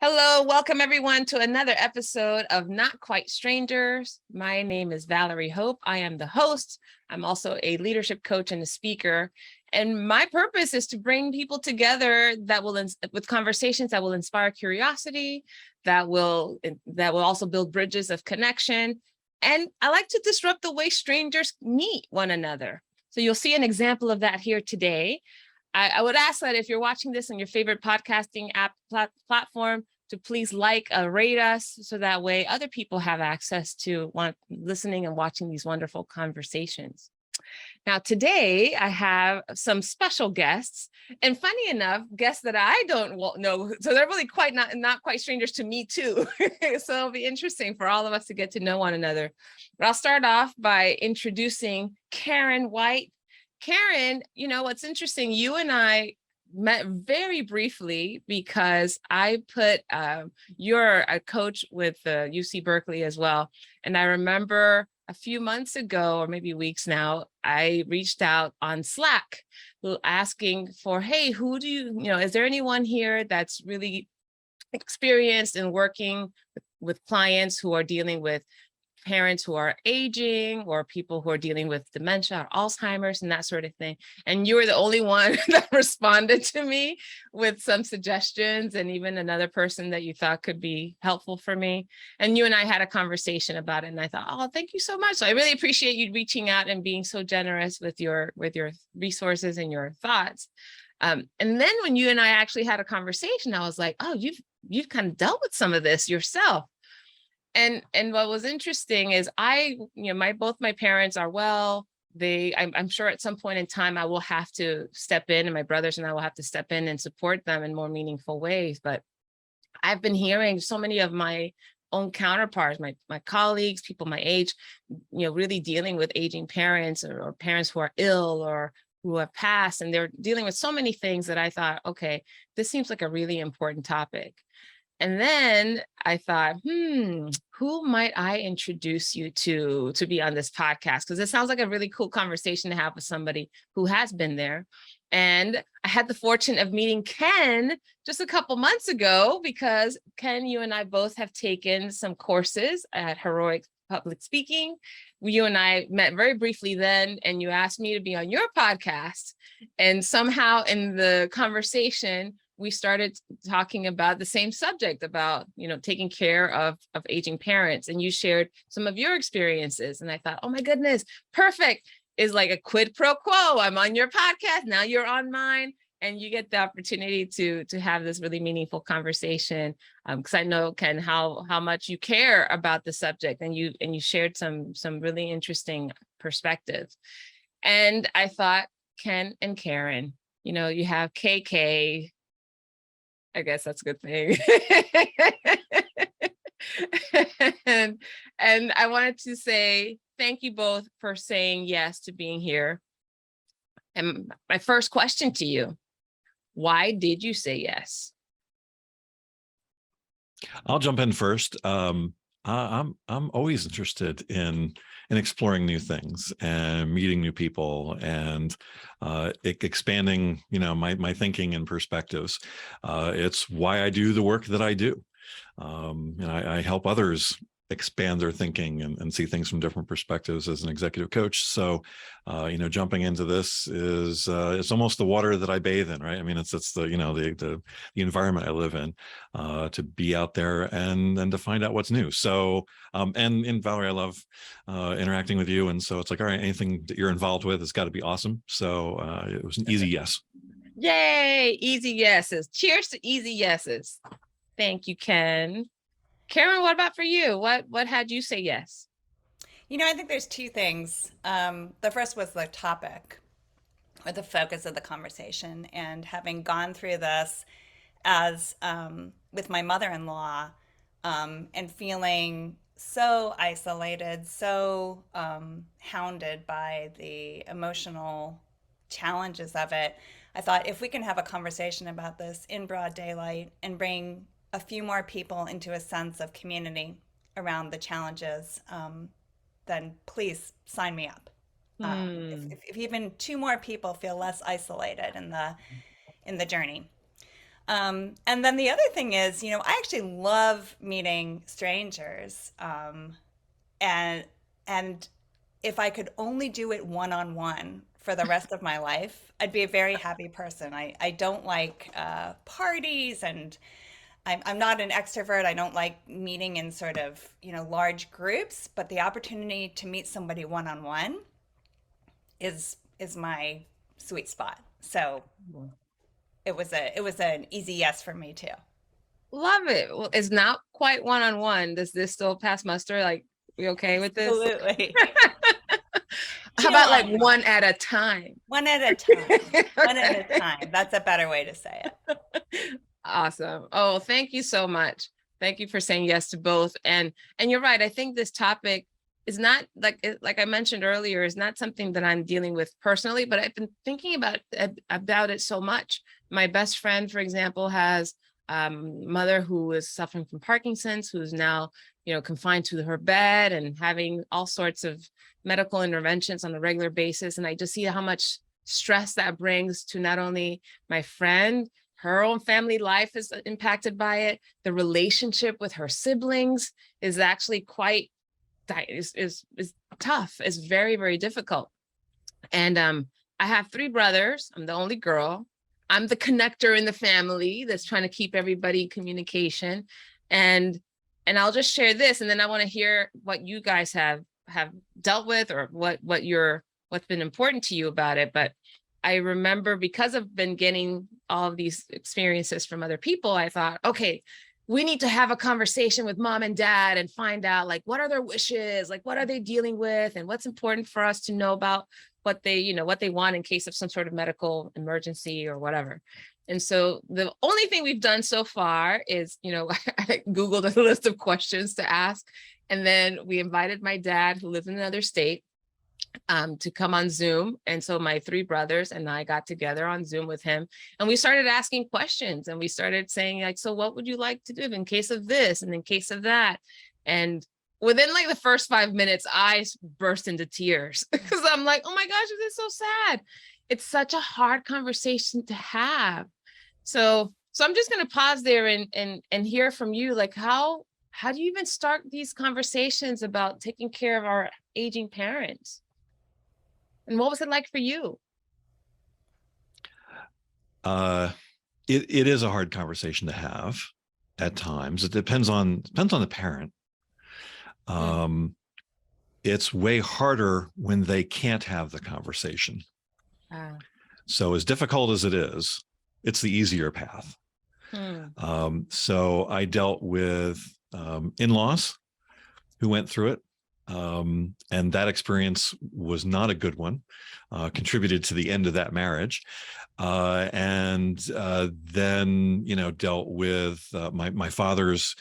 Hello, welcome everyone to another episode of Not Quite Strangers. My name is Valerie Hope. I am the host. I'm also a leadership coach and a speaker. And my purpose is to bring people together with conversations that will inspire curiosity, that will also build bridges of connection. And I like to disrupt the way strangers meet one another. So you'll see an example of that here today. I would ask that if you're watching this on your favorite podcasting app platform, to please rate us, so that way other people have access to listening and watching these wonderful conversations. Now, today I have some special guests, and funny enough, guests that I don't know, so they're really not quite strangers to me too. So it'll be interesting for all of us to get to know one another. But I'll start off by introducing Karen White. Karen, what's interesting, you and I met very briefly because you're a coach with UC Berkeley as well. And I remember a few months ago, or maybe weeks now, I reached out on Slack asking for, hey, is there anyone here that's really experienced in working with clients who are dealing with parents who are aging, or people who are dealing with dementia or Alzheimer's and that sort of thing. And you were the only one that responded to me with some suggestions, and even another person that you thought could be helpful for me. And you and I had a conversation about it, and I thought, oh, thank you so much. So I really appreciate you reaching out and being so generous with your resources and your thoughts. And then when you and I actually had a conversation, I was like, oh, you've kind of dealt with some of this yourself. And what was interesting is both my parents are well. I'm sure at some point in time I will have to step in, and my brothers and I will have to step in and support them in more meaningful ways. But I've been hearing so many of my own counterparts, my colleagues, people my age, really dealing with aging parents or parents who are ill or who have passed, and they're dealing with so many things that I thought, okay, this seems like a really important topic. And then I thought, who might I introduce you to be on this podcast? Because it sounds like a really cool conversation to have with somebody who has been there. And I had the fortune of meeting Ken just a couple months ago, because Ken, you and I both have taken some courses at Heroic Public Speaking. You and I met very briefly then, and you asked me to be on your podcast. And somehow in the conversation, we started talking about the same subject, about, taking care of aging parents. And you shared some of your experiences. And I thought, oh my goodness, perfect. Is like a quid pro quo. I'm on your podcast, now you're on mine. And you get the opportunity to have this really meaningful conversation. Because I know, Ken, how much you care about the subject, and you shared some really interesting perspectives. And I thought, Ken and Karen, you have KK. I guess that's a good thing. and I wanted to say thank you both for saying yes to being here. And my first question to you, why did you say yes? I'll jump in first. I'm always interested in exploring new things and meeting new people and expanding, my thinking and perspectives. It's why I do the work that I do. I help others expand their thinking and see things from different perspectives as an executive coach. So, jumping into this is it's almost the water that I bathe in, right? I mean, it's the environment I live in, to be out there and to find out what's new. So, and Valerie, I love interacting with you, and so it's like, all right, anything that you're involved with has got to be awesome. So it was an easy yes. Yay, easy yeses. Cheers to easy yeses. Thank you, Ken. Karen, what about for you? What had you say yes? I think there's two things. The first was the topic, or the focus of the conversation. And having gone through this as with my mother-in-law, and feeling so isolated, so hounded by the emotional challenges of it, I thought, if we can have a conversation about this in broad daylight and bring a few more people into a sense of community around the challenges, then please sign me up. If even two more people feel less isolated in the journey. And then the other thing is, I actually love meeting strangers. And and if I could only do it one-on-one for the rest of my life, I'd be a very happy person. I don't like parties, and I'm not an extrovert. I don't like meeting in sort of, large groups, but the opportunity to meet somebody one-on-one is my sweet spot. So it was an easy yes for me too. Love it. Well, it's not quite one-on-one. Does this still pass muster? Like, we okay with this? Absolutely. How about like One-on-one. one at a time? One at a time. One at Okay. a time. That's a better way to say it. Awesome. Oh, thank you so much. Thank you for saying yes to both. And you're right. I think this topic is not like I mentioned earlier, is not something that I'm dealing with personally, but I've been thinking about it so much. My best friend, for example, has mother who is suffering from Parkinson's, who's now, confined to her bed and having all sorts of medical interventions on a regular basis. And I just see how much stress that brings to not only my friend, her own family life is impacted by it. The relationship with her siblings is actually quite is tough. It's very, very difficult. And I have 3 brothers. I'm the only girl. I'm the connector in the family that's trying to keep everybody in communication. And I'll just share this, and then I want to hear what you guys have dealt with, or what's been important to you about it. But I remember, because I've been getting all of these experiences from other people, I thought, okay, we need to have a conversation with mom and dad and find out, like, what are their wishes, like what are they dealing with, and what's important for us to know about what they want in case of some sort of medical emergency or whatever. And so the only thing we've done so far is, I Googled a list of questions to ask. And then we invited my dad, who lives in another state, to come on Zoom. And so my 3 brothers and I got together on Zoom with him, and we started asking questions, and we started saying, like, so what would you like to do in case of this and in case of that? And within like the first 5 minutes, I burst into tears because I'm like, oh my gosh, this is so sad. It's such a hard conversation to have. So I'm just going to pause there and hear from you, like, how do you even start these conversations about taking care of our aging parents? And what was it like for you? It is a hard conversation to have at times. It depends on the parent. It's way harder when they can't have the conversation. So as difficult as it is, it's the easier path. So I dealt with in-laws who went through it. And that experience was not a good one, contributed to the end of that marriage. And then, dealt with my father's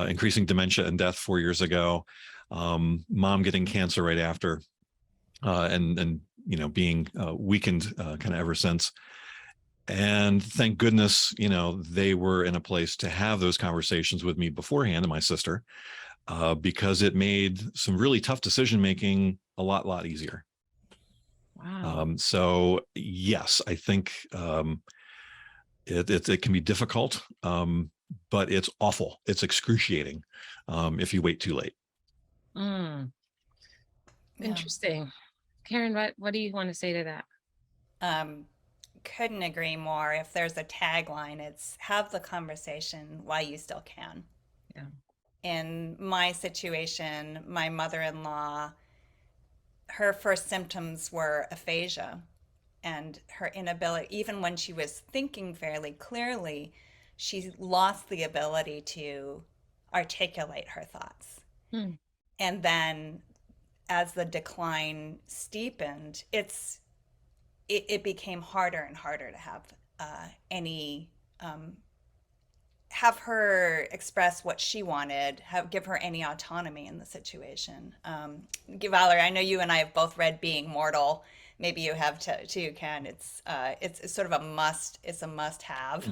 increasing dementia and death 4 years ago, mom getting cancer right after, and being weakened kind of ever since. And thank goodness, they were in a place to have those conversations with me beforehand, and my sister, because it made some really tough decision-making a lot easier. Wow. So yes, I think it can be difficult, but it's awful. It's excruciating if you wait too late. Interesting. Karen, what do you want to say to that? Couldn't agree more. If there's a tagline, it's have the conversation while you still can. Yeah. In my situation, my mother-in-law, her first symptoms were aphasia, and her inability, even when she was thinking fairly clearly, she lost the ability to articulate her thoughts. And then as the decline steepened, it became harder and harder to have have her express what she wanted, give her any autonomy in the situation. Valerie, I know you and I have both read Being Mortal. Maybe you have too, Ken. It's sort of a must. It's a must-have.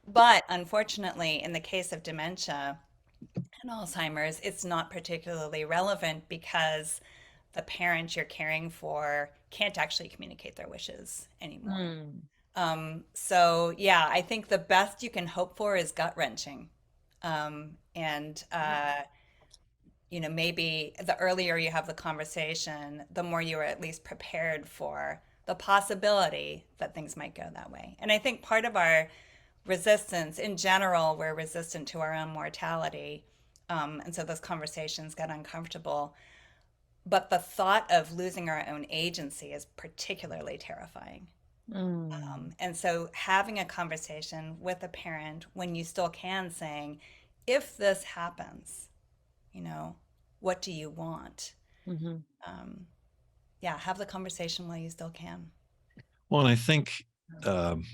But unfortunately, in the case of dementia and Alzheimer's, it's not particularly relevant because the parent you're caring for can't actually communicate their wishes anymore. So yeah, I think the best you can hope for is gut wrenching. And maybe the earlier you have the conversation, the more you are at least prepared for the possibility that things might go that way. And I think part of our resistance in general, we're resistant to our own mortality. And so those conversations get uncomfortable. But the thought of losing our own agency is particularly terrifying. Mm, And so having a conversation with a parent when you still can, saying, if this happens, you know, what do you want? mhm, Um, yeah, have the conversation while you still can. Well, and I think um,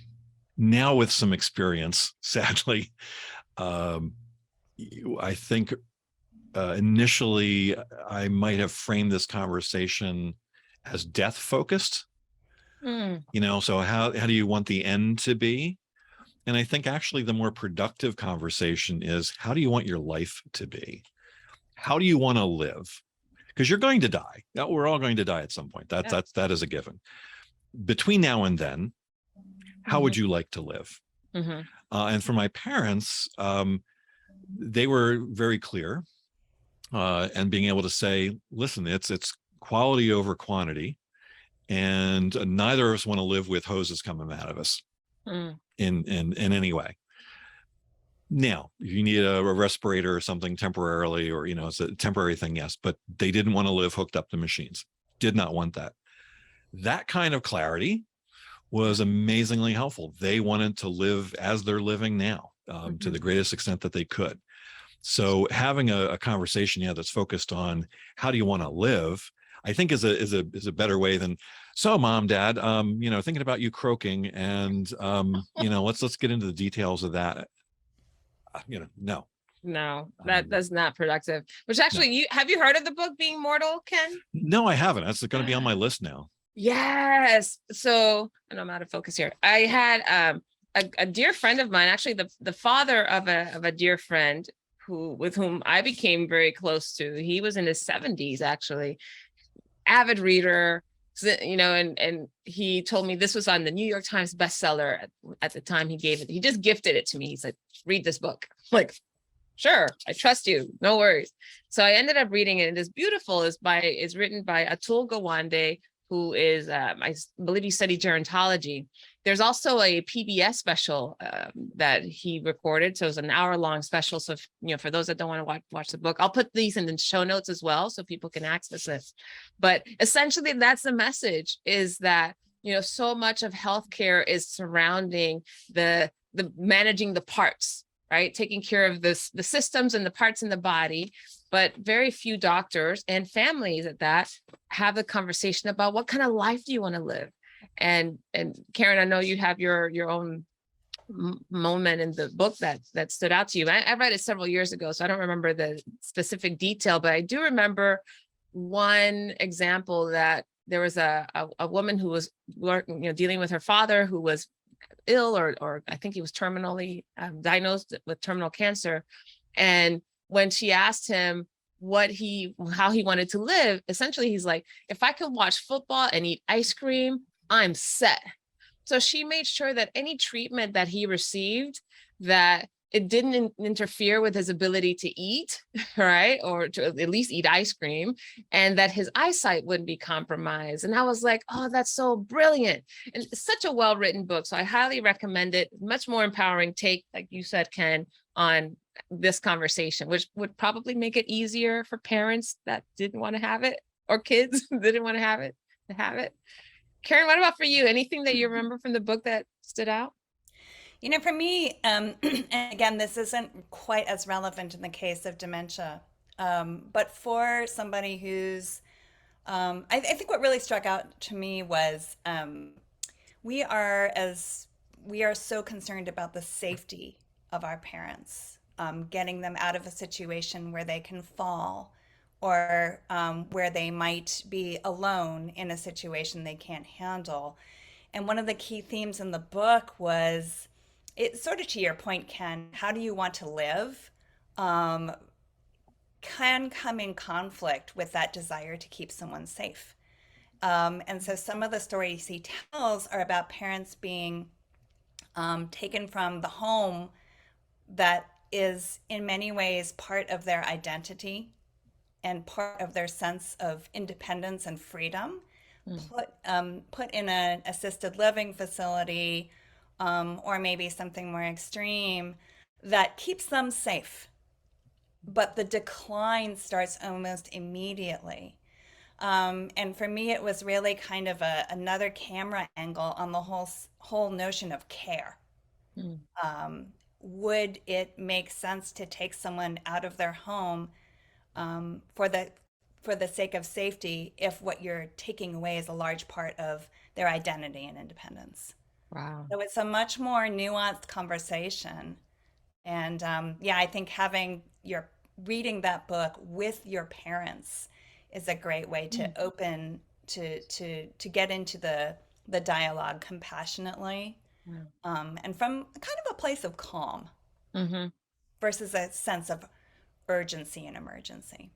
now with some experience, sadly, um, I think initially I might have framed this conversation as death focused. mm, So how do you want the end to be? And I think actually the more productive conversation is, how do you want your life to be? How do you want to live? Because you're going to die. We're all going to die at some point. yeah, That is a given. Between now and then, how would mhm, you like to live? mhm, And for my parents, they were very clear, and being able to say, listen, it's quality over quantity, and neither of us want to live with hoses coming out of us mm, in any way. Now, if you need a respirator or something temporarily, or it's a temporary thing, yes, but they didn't want to live hooked up to machines. Did not want that. That kind of clarity yeah, was amazingly helpful. They wanted to live as they're living now, to mhm, the greatest extent that they could. So having a conversation, that's focused on how do you want to live, I think is a better way than, so mom, dad, thinking about you croaking, and let's get into the details of that. No, no, um, that's not productive. Which no, actually, you have you heard of the book Being Mortal, Ken? no, I haven't. That's going to be on my list now. Yes. So, and I'm out of focus here. I had a dear friend of mine, actually the father of a dear friend with whom I became very close to. He was in his 70s, actually, avid reader, and he told me this was on the New York Times bestseller at the time he gave it. He just gifted it to me. He said, read this book. I'm like, sure, I trust you, no worries. So I ended up reading it, and it's beautiful. It's written by Atul Gawande, who is I believe he studied gerontology. There's also a PBS special that he recorded, so it's an hour-long special. So for those that don't want to watch the book, I'll put these in the show notes as well, so people can access this. But essentially, that's the message: is that so much of healthcare is surrounding the managing the parts, right? Taking care of the systems and the parts in the body, but very few doctors and families at that have the conversation about what kind of life do you want to live. And Karen, I know you have your own moment in the book that stood out to you. I read it several years ago, so I don't remember the specific detail, but I do remember one example that there was a woman who was dealing with her father who was ill, or I think he was terminally diagnosed with terminal cancer. And when she asked him how he wanted to live, essentially he's like, if I could watch football and eat ice cream, I'm set. So she made sure that any treatment that he received, that it didn't interfere with his ability to eat, right? Or to at least eat ice cream, and that his eyesight wouldn't be compromised. And I was like, oh, that's so brilliant. And it's such a well-written book. So I highly recommend it. Much more empowering take, like you said, Ken, on this conversation, which would probably make it easier for parents that didn't want to have it, or kids didn't want to have it, to have it. Karen, what about for you? Anything that you remember from the book that stood out? For me, and again, this isn't quite as relevant in the case of dementia, but for somebody who's, I think what really struck out to me was we are as we are so concerned about the safety of our parents, getting them out of a situation where they can fall, or where they might be alone in a situation they can't handle. And one of the key themes in the book was, it's sort of to your point, Ken, how do you want to live? Um, can come in conflict with that desire to keep someone safe. And so some of the stories he tells are about parents being taken from the home that is in many ways part of their identity and part of their sense of independence and freedom, Mm. put in an assisted living facility, or maybe something more extreme that keeps them safe. But the decline starts almost immediately. And for me, it was really kind of another camera angle on the whole notion of care. Mm. Um, would it make sense to take someone out of their home for the sake of safety if what you're taking away is a large part of their identity and independence? Wow. So it's a much more nuanced conversation. And yeah, I think having your reading that book with your parents is a great way to Mm. open to get into the dialogue compassionately, Wow. and from kind of a place of calm Mhm. versus a sense of urgency and emergency.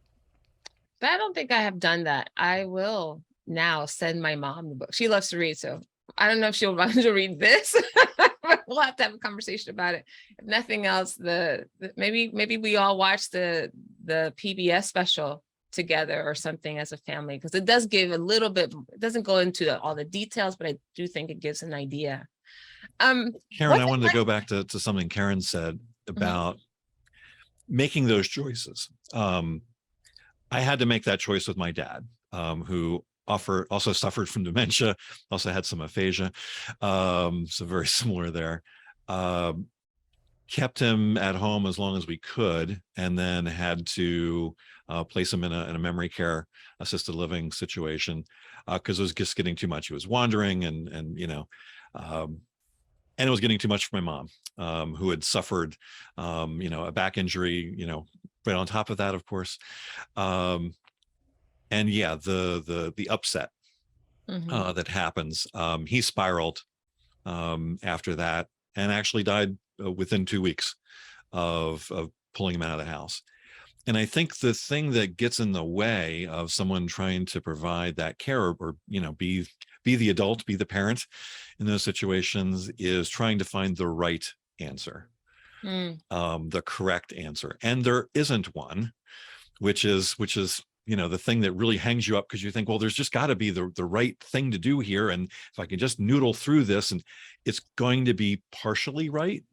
But I don't think I have done that. I will now send my mom the book. She loves to read, so I don't know if she'll want to read this, but we'll have to have a conversation about it. If nothing else, maybe we all watch the PBS special together or something as a family, because it does give a little bit. It doesn't go into all the details, but I do think it gives an idea. Karen, I What's it wanted to like? go back to something Karen said Mhm. about making those choices. I had to make that choice with my dad, who also suffered from dementia, also had some aphasia, so very similar there. Um, Kept him at home as long as we could, and then had to place him in a memory care assisted living situation because it was just getting too much. He was wandering, um, and it was getting too much for my mom, who had suffered, a back injury, right on top of that, of course. Um, and yeah, the upset Mhm. that happens. He spiraled after that, and actually died within 2 weeks of pulling him out of the house. And I think the thing that gets in the way of someone trying to provide that care, or be the adult, be the parent in those situations, is trying to find the right answer, Mm. the correct answer, and there isn't one, which is the thing that really hangs you up, because you think, well, there's just got to be the right thing to do here, and if I can just noodle through this, and it's going to be partially right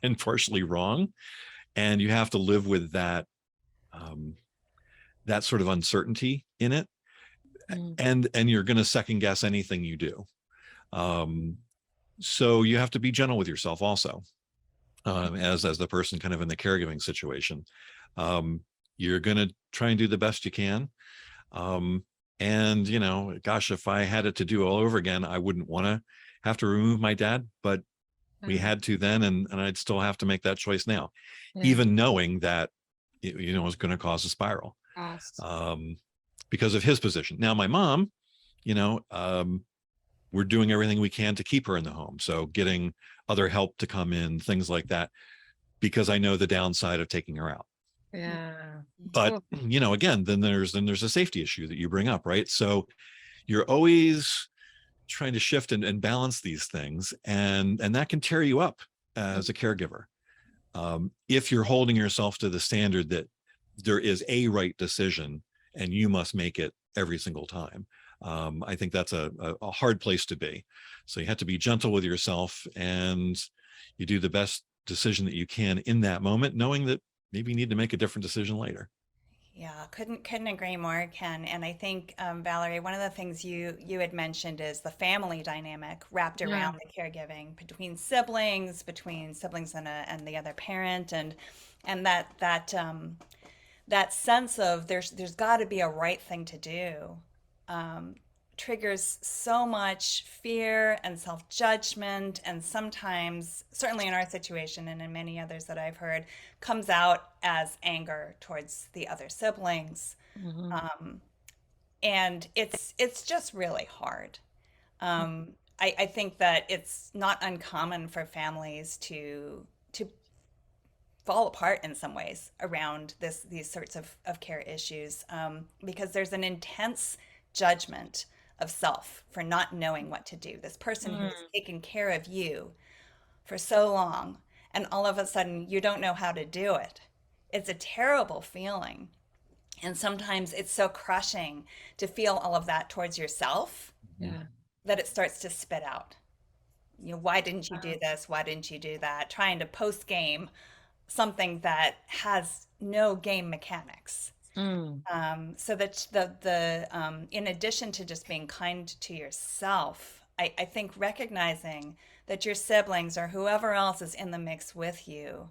and partially wrong, and you have to live with um, that sort of uncertainty in it, Mm. and you're going to second guess anything you do. um, so you have to be gentle with yourself also, as the person kind of in the caregiving situation. um, you're going to try and do the best you can. Um, and gosh, if I had it to do all over again, I wouldn't want to have to remove my dad, but we Yeah. had to then, and I'd still have to make that choice now, Yeah. even knowing that it was going to cause a spiral, Cost. um, because of his position. Now, my mom, you know, um, we're doing everything we can to keep her in the home. So getting other help to come in, things like that, because I know the downside of taking her out. Yeah. But Oh. again, then there's a safety issue that you bring up, right? So you're always trying to shift and balance these things, and that can tear you up as a caregiver, if you're holding yourself to the standard that there is a right decision and you must make it every single time. I think that's a hard place to be. So you have to be gentle with yourself, and you do the best decision that you can in that moment, knowing that maybe you need to make a different decision later. Yeah, couldn't agree more, Ken. And I think, Valerie, one of the things you had mentioned is the family dynamic wrapped Yeah. around the caregiving between siblings and the other parent, and that sense of there's got to be a right thing to do, um, triggers so much fear and self-judgment, and sometimes, certainly in our situation and in many others that I've heard, comes out as anger towards the other siblings. Mhm. um, and it's just really hard. I think that it's not uncommon for families to fall apart in some ways around these sorts of care issues, because there's an intense judgment of self for not knowing what to do. This person Mm, who's taken care of you for so long, and all of a sudden you don't know how to do it. It's a terrible feeling. And sometimes it's so crushing to feel all of that towards yourself yeah. that it starts to spit out. Why didn't you do Wow. this? Why didn't you do that? Trying to post game something that has no game mechanics. Mm, So that the in addition to just being kind to yourself, I think recognizing that your siblings or whoever else is in the mix with you,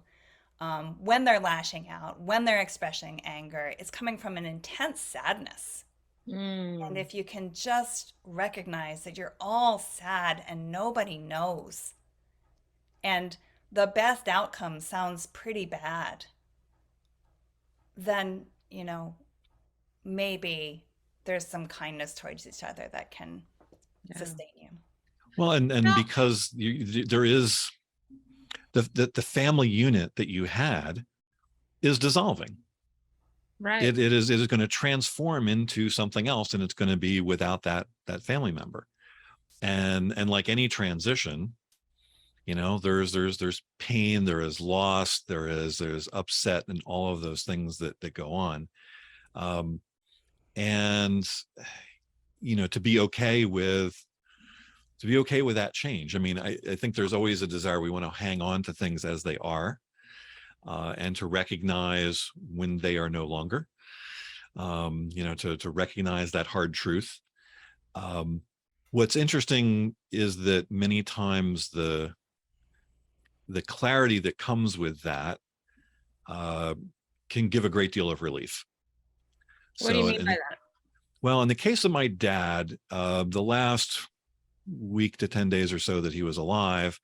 when they're lashing out, when they're expressing anger, it's coming from an intense sadness. And mm, if you can just recognize that you're all sad and nobody knows, and the best outcome sounds pretty bad, then, maybe there's some kindness towards each other that can yeah. sustain you. Well, and No. because there is the family unit that you had is dissolving. Right. It is going to transform into something else, and it's going to be without that family member. And like any transition, there's pain, there is loss, there's upset, and all of those things that go on. Um, and to be okay with that change. I mean, I think there's always a desire, we want to hang on to things as they are, and to recognize when they are no longer, to recognize that hard truth. What's interesting is that many times the clarity that comes with that uh, can give a great deal of relief. What do you So, mean by that? well, in the case of my dad, the last week to 10 days or so that he was alive,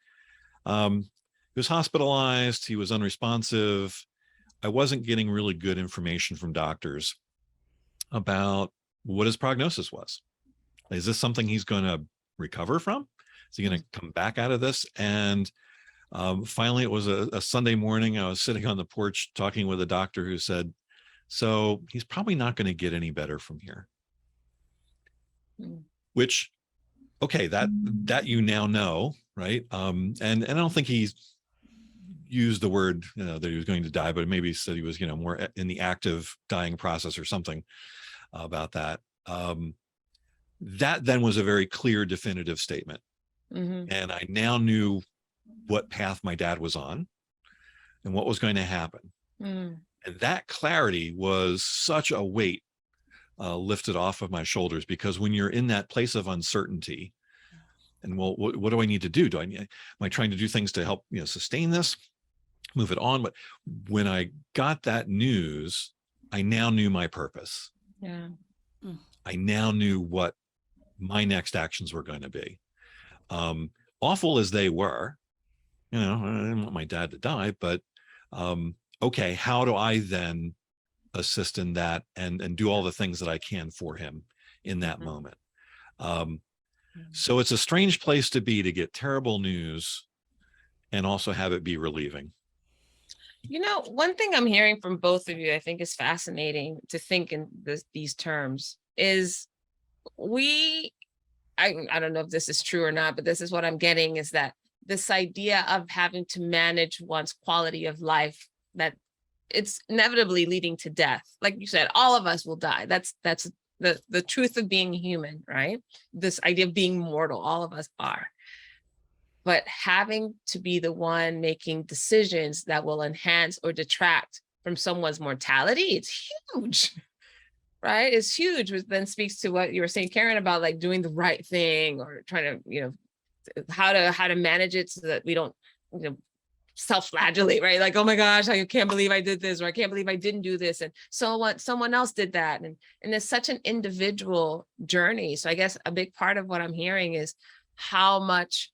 he was hospitalized, he was unresponsive. I wasn't getting really good information from doctors about what his prognosis was. Is this something he's going to recover from? Is he going to come back out of this? And finally, it was a Sunday morning. I was sitting on the porch talking with a doctor who said, so he's probably not going to get any better from here. Mm, Which, okay, that you now know, right? And I don't think he's used the word that he was going to die, but maybe he said he was more in the active dying process or something about that. That then was a very clear, definitive statement. mhm, And I now knew what path my dad was on and what was going to happen. mm, And that clarity was such a weight lifted off of my shoulders, because when you're in that place of uncertainty, and well, what do I need to do? Am I trying to do things to help sustain this, move it on? But when I got that news, I now knew my purpose. yeah. I now knew what my next actions were going to be. Awful as they were, I didn't want my dad to die, but okay, how do I then assist in that and do all the things that I can for him in that Mhm, moment? mhm. So it's a strange place to be, to get terrible news and also have it be relieving. One thing I'm hearing from both of you, I think is fascinating to think in these terms is we, I don't know if this is true or not, but this is what I'm getting, is that this idea of having to manage one's quality of life, that it's inevitably leading to death. Like you said, all of us will die. That's the truth of being human, right? This idea of being mortal, all of us are. But having to be the one making decisions that will enhance or detract from someone's mortality, it's huge, right? It's huge, which then speaks to what you were saying, Karen, about like doing the right thing or trying to, how to manage it so that we don't, you know, self-flagellate, right? Like, oh my gosh, I can't believe I did this, or I can't believe I didn't do this. And so what, someone else did that. And it's such an individual journey. So I guess a big part of what I'm hearing is how much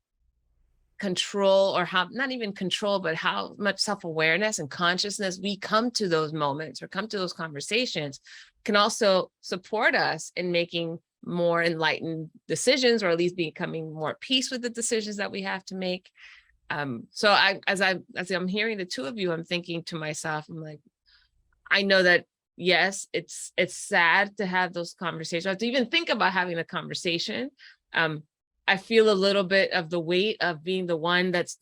control, or how, not even control, but how much self-awareness and consciousness we come to those moments or come to those conversations can also support us in making more enlightened decisions, or at least becoming more at peace with the decisions that we have to make. So as I'm hearing the two of you, I'm thinking to myself, I'm like, I know that yes, it's sad to have those conversations, or to even think about having a conversation. I feel a little bit of the weight of being the one that's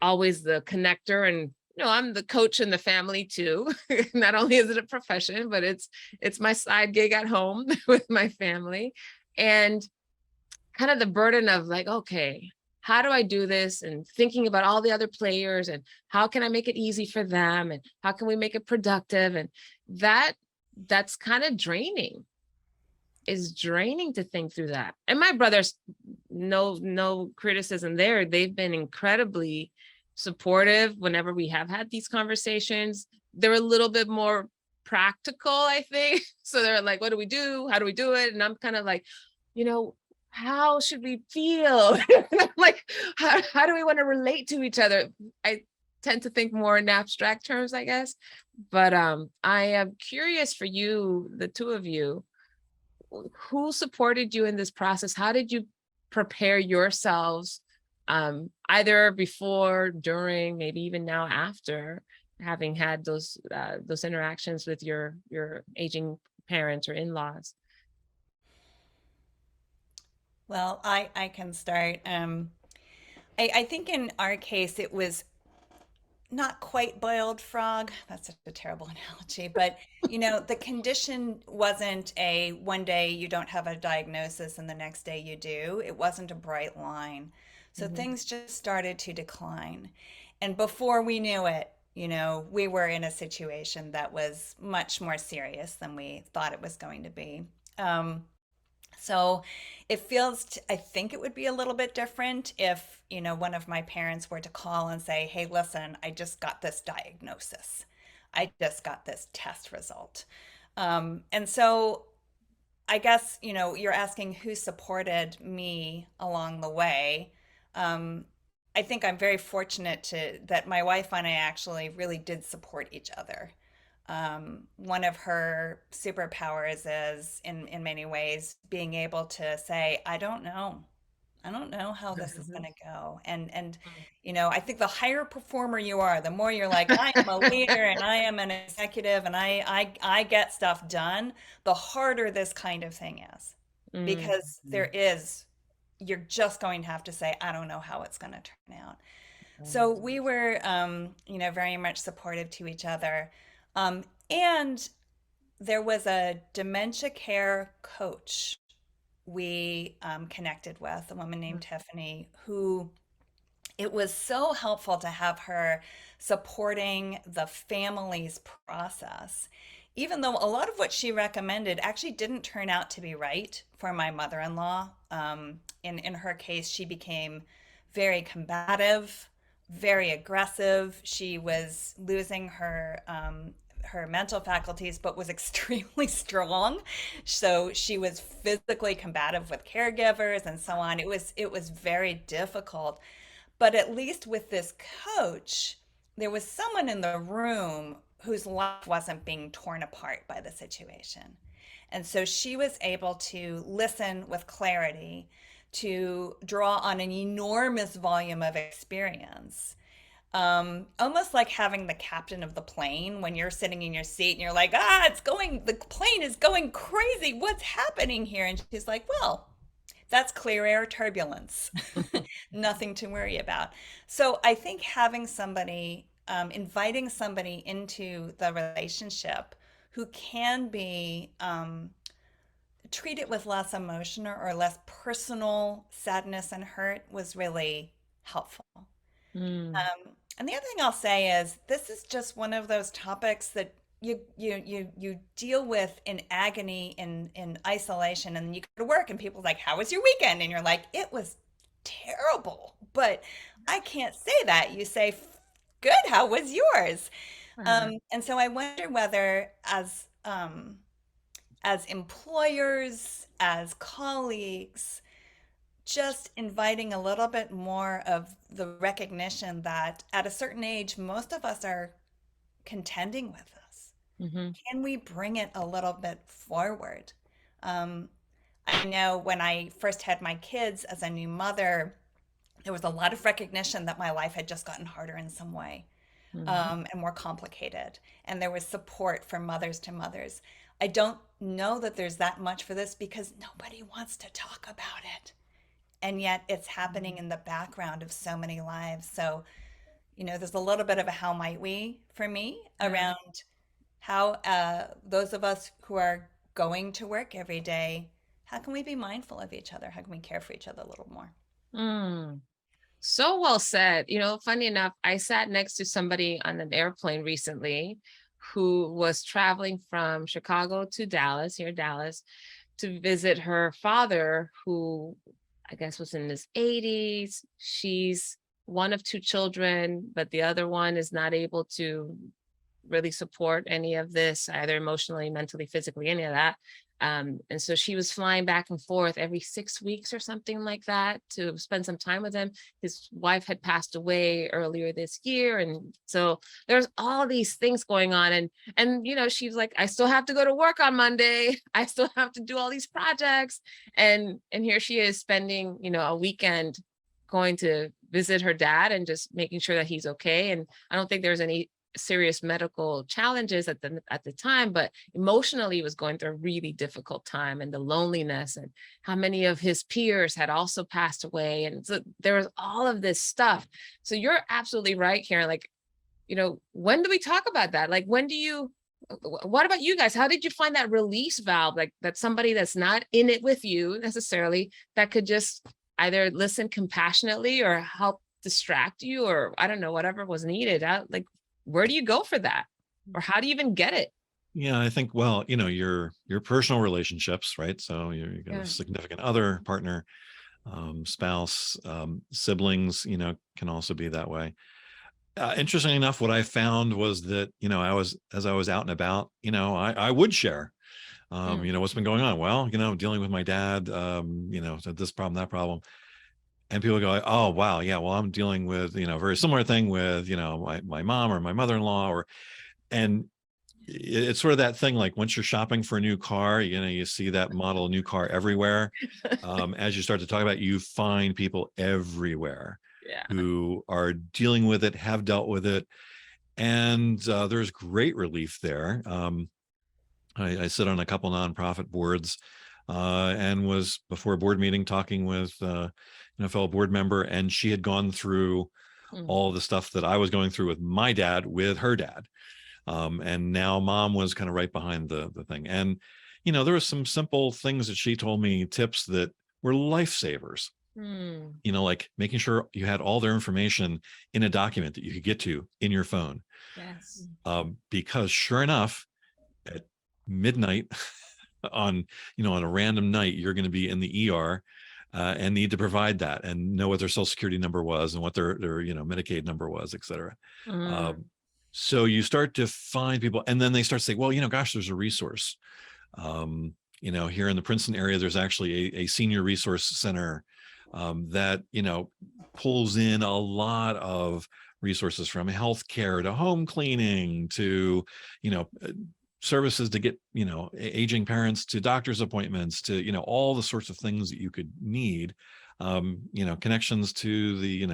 always the connector, and I'm the coach in the family too. Not only is it a profession, but it's my side gig at home with my family. And kind of the burden of like, okay, how do I do this? And thinking about all the other players and how can I make it easy for them? And how can we make it productive? And that's kind of draining. Is draining to think through that. And my brothers, no criticism there. They've been incredibly supportive whenever we have had these conversations. They're a little bit more practical, I think. So they're like, what do we do? How do we do it? And I'm kind of like, how should we feel? And I'm like, how do we want to relate to each other? I tend to think more in abstract terms, I guess. But I am curious for you, the two of you, who supported you in this process? How did you prepare yourselves, either before, during, maybe even now after having had those interactions with your aging parents or in-laws? Well, I can start. I think in our case, it was not quite boiled frog. That's such a terrible analogy, but the condition wasn't a one day you don't have a diagnosis and the next day you do. It wasn't a bright line. So Mhm. things just started to decline. And before we knew it, we were in a situation that was much more serious than we thought it was going to be. So it feels, I think it would be a little bit different if, one of my parents were to call and say, hey, listen, I just got this diagnosis. I just got this test result. And so I guess, you're asking who supported me along the way. Um, I think I'm very fortunate that my wife and I actually really did support each other. One of her superpowers is, in many ways, being able to say, I don't know. I don't know how this is going to go. And I think the higher performer you are, the more you're like, I am a leader and I am an executive and I get stuff done, the harder this kind of thing is. Mm. Because you're just going to have to say, I don't know how it's going to turn out. So we were, very much supportive to each other. And there was a dementia care coach we connected with, a woman named Tiffany, who it was so helpful to have her supporting the family's process, even though a lot of what she recommended actually didn't turn out to be right for my mother-in-law. In her case, she became very combative, very aggressive. She was losing her mental faculties, but was extremely strong. So she was physically combative with caregivers and so on. It was very difficult. But at least with this coach, there was someone in the room whose life wasn't being torn apart by the situation. And so she was able to listen with clarity, to draw on an enormous volume of experience. Almost like having the captain of the plane when you're sitting in your seat and you're like, the plane is going crazy. What's happening here? And she's like, well, that's clear air turbulence. Nothing to worry about. So I think having somebody, inviting somebody into the relationship who can be treat it with less emotion or less personal sadness and hurt was really helpful. Mm. And the other thing I'll say is this is just one of those topics that you deal with in agony in isolation, and you go to work and people's like, how was your weekend? And you're like, it was terrible. But I can't say that. You say, good, how was yours? And so I wonder whether as employers, as colleagues, just inviting a little bit more of the recognition that at a certain age, most of us are contending with this. Mm-hmm. Can we bring it a little bit forward? Um, I know when I first had my kids as a new mother, there was a lot of recognition that my life had just gotten harder in some way. and more complicated. And there was support for mothers to mothers. I don't know that there's that much for this because nobody wants to talk about it. And yet it's happening in the background of so many lives. So, there's a little bit of a how might we for me around how those of us who are going to work every day, how can we be mindful of each other? How can we care for each other a little more? Mm. So well said. Funny enough, I sat next to somebody on an airplane recently who was traveling from Chicago to Dallas, here in Dallas, to visit her father, who I guess was in his 80s. She's one of two children, but the other one is not able to really support any of this, either emotionally, mentally, physically, any of that. And so she was flying back and forth every 6 weeks or something like that to spend some time with him. His wife had passed away earlier this year. And so there's all these things going on. And she's like, I still have to go to work on Monday. I still have to do all these projects. And here she is spending, a weekend going to visit her dad and just making sure that he's okay. And I don't think there's any serious medical challenges at the time, but emotionally was going through a really difficult time, and the loneliness, and how many of his peers had also passed away. And so there was all of this stuff. So you're absolutely right, Karen. Like, when do we talk about that? Like, what about you guys? How did you find that release valve? Like, that somebody that's not in it with you necessarily, that could just either listen compassionately or help distract you, or I don't know, whatever was needed. Like, where do you go for that? Or how do you even get it? Yeah, I think, well, your personal relationships, right? So you got a significant other, partner, spouse, siblings, can also be that way. Interestingly enough, what I found was that, as I was out and about, I would share, what's been going on. Well, dealing with my dad, so this problem, that problem. And people go, oh, wow. Yeah. Well, I'm dealing with, a very similar thing with, my mom or my mother-in-law, and it's sort of that thing, like once you're shopping for a new car, you see that model new car everywhere. As you start to talk about it, you find people everywhere who are dealing with it, have dealt with it. And there's great relief there. I sit on a couple nonprofit boards, and was before a board meeting talking with a fellow board member, and she had gone through all the stuff that I was going through with my dad, with her dad. And now mom was kind of right behind the thing. And, there were some simple things that she told me, tips that were lifesavers. Like making sure you had all their information in a document that you could get to in your phone. Yes. Because sure enough, at midnight on a random night, you're going to be in the ER, and need to provide that and know what their social security number was and what their Medicaid number was, et cetera. So you start to find people, and then they start to say, well, gosh, there's a resource. Here in the Princeton area, there's actually a senior resource center that, pulls in a lot of resources, from healthcare to home cleaning to, services to get, aging parents to doctor's appointments to, all the sorts of things that you could need, connections to the,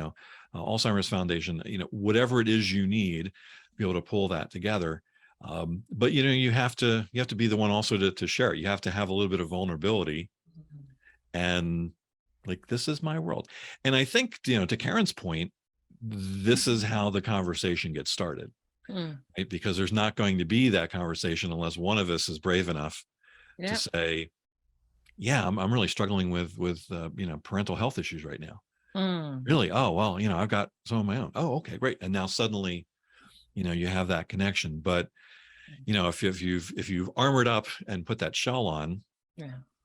Alzheimer's Foundation, whatever it is you need, be able to pull that together. But you have to be the one also to share it. You have to have a little bit of vulnerability, and like, this is my world. And I think, to Karen's point, this is how the conversation gets started, right? Because there's not going to be that conversation unless one of us is brave enough to say, yeah, I'm really struggling with parental health issues right now. Really? Oh, well, I've got some of my own. Oh, okay, great. And now suddenly, you have that connection. But, if you've armored up and put that shell on,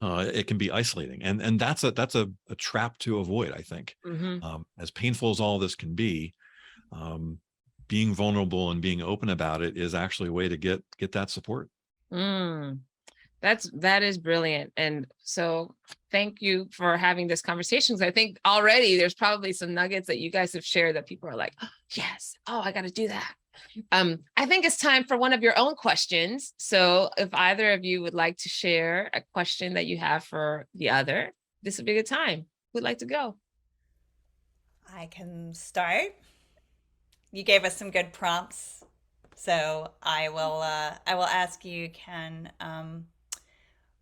it can be isolating. And that's a trap to avoid, I think. As painful as all this can be, being vulnerable and being open about it is actually a way to get that support. That is brilliant. And so thank you for having this conversation, because I think already there's probably some nuggets that you guys have shared that people are like, oh, yes, oh, I got to do that. I think it's time for one of your own questions. So if either of you would like to share a question that you have for the other, this would be a good time. Who'd like to go? I can start. you gave us some good prompts. So I will ask you, Ken,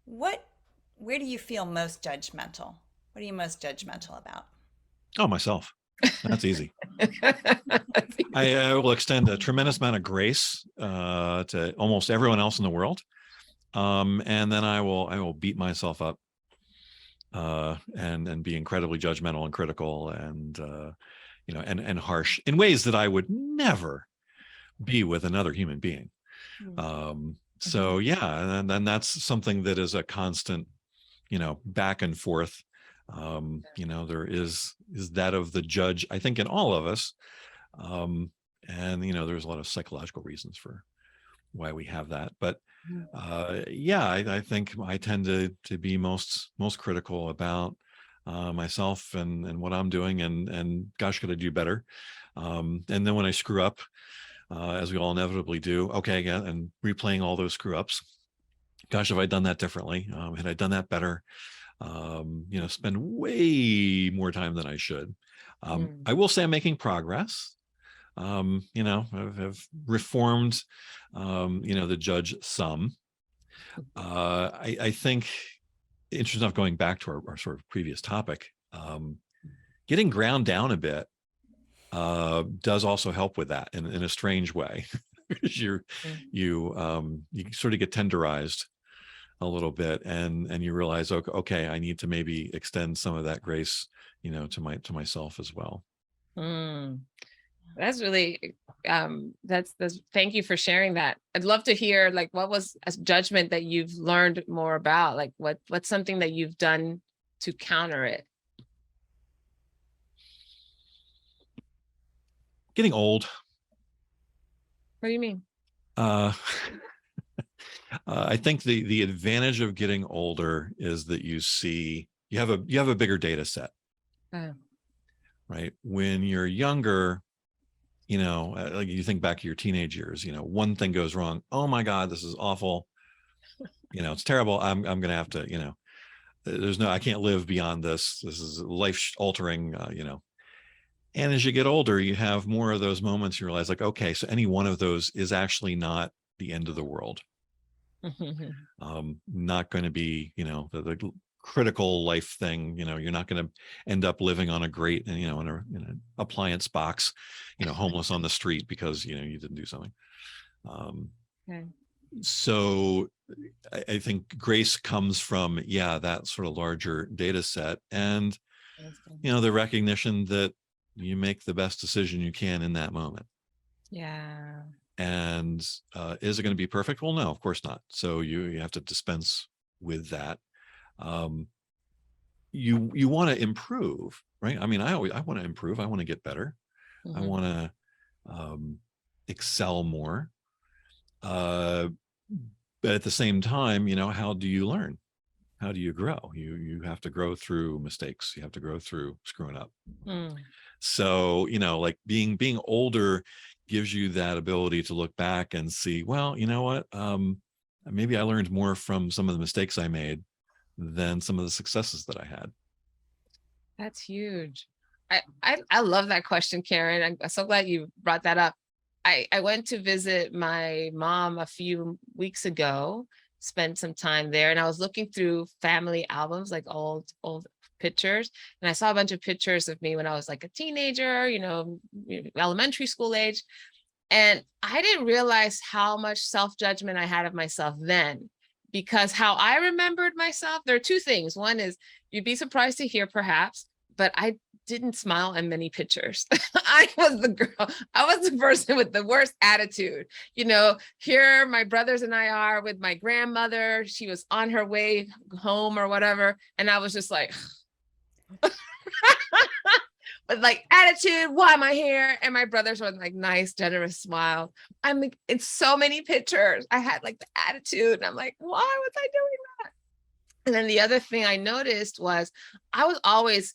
what where do you feel most judgmental? What are you most judgmental about? Oh, myself. That's easy. I will extend a tremendous amount of grace to almost everyone else in the world. And then I will beat myself up and be incredibly judgmental and critical and and harsh in ways that I would never be with another human being. So yeah, and then that's something that is a constant, back and forth. There is that of the judge, I think, in all of us. And there's a lot of psychological reasons for why we have that. But yeah, I think I tend to be most critical about myself and what I'm doing, and gosh, could I do better? And then when I screw up, as we all inevitably do, okay, again, and replaying all those screw ups. Gosh, have I done that differently? Had I done that better? Spend way more time than I should. I will say I'm making progress. I've reformed, the judge some. I think, interesting enough, going back to our sort of previous topic, getting ground down a bit does also help with that in a strange way. you sort of get tenderized a little bit, and you realize, okay, I need to maybe extend some of that grace, to myself as well. That's really that's thank you for sharing that. I'd love to hear, like, what was a judgment that you've learned more about? Like, what's something that you've done to counter it? Getting old. What do you mean? I think the advantage of getting older is that you have a bigger data set. Right? When you're younger, like you think back to your teenage years, one thing goes wrong. Oh my God, this is awful. It's terrible. I'm going to have to, I can't live beyond this. This is life altering, And as you get older, you have more of those moments. You realize, like, okay, so any one of those is actually not the end of the world. Not going to be, the critical life thing. You're not going to end up living on a grate and, in an appliance box, homeless on the street because, you didn't do something. So I think grace comes from, that sort of larger data set, and, the recognition that you make the best decision you can in that moment. Yeah. And is it going to be perfect? Well, no, of course not. So you have to dispense with that. You want to improve, right? I mean, I want to improve. I want to get better. I want to excel more. But at the same time, how do you learn? How do you grow? You have to grow through mistakes. You have to grow through screwing up. So, like being older gives you that ability to look back and see, well, you know what? Maybe I learned more from some of the mistakes I made than some of the successes that I had. That's huge. I love that question, Karen. I'm so glad you brought that up. I went to visit my mom a few weeks ago, spent some time there, and I was looking through family albums, like old pictures, and I saw a bunch of pictures of me when I was like a teenager, elementary school age. And I didn't realize how much self-judgment I had of myself then, because how I remembered myself, there are two things. One is, you'd be surprised to hear perhaps, but I didn't smile in many pictures. I was the girl. I was the person with the worst attitude. Here my brothers and I are with my grandmother. She was on her way home or whatever. And I was just like, with like attitude, why am I here? And my brothers were like nice, generous smile. I'm like, in so many pictures, I had like the attitude. And I'm like, why was I doing that? And then the other thing I noticed was I was always,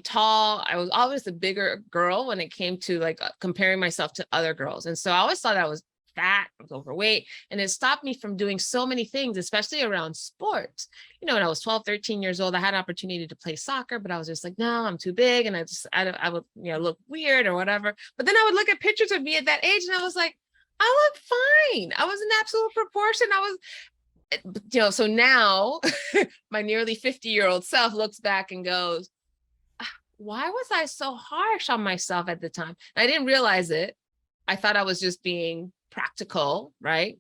tall. I was always the bigger girl when it came to like comparing myself to other girls. And so I always thought I was fat, I was overweight, and it stopped me from doing so many things, especially around sports. When I was 12, 13 years old, I had an opportunity to play soccer, but I was just like, no, I'm too big. And I would, look weird or whatever. But then I would look at pictures of me at that age and I was like, I look fine. I was in absolute proportion. So now my nearly 50-year-old self looks back and goes, why was I so harsh on myself at the time? And I didn't realize it. I thought I was just being practical, right?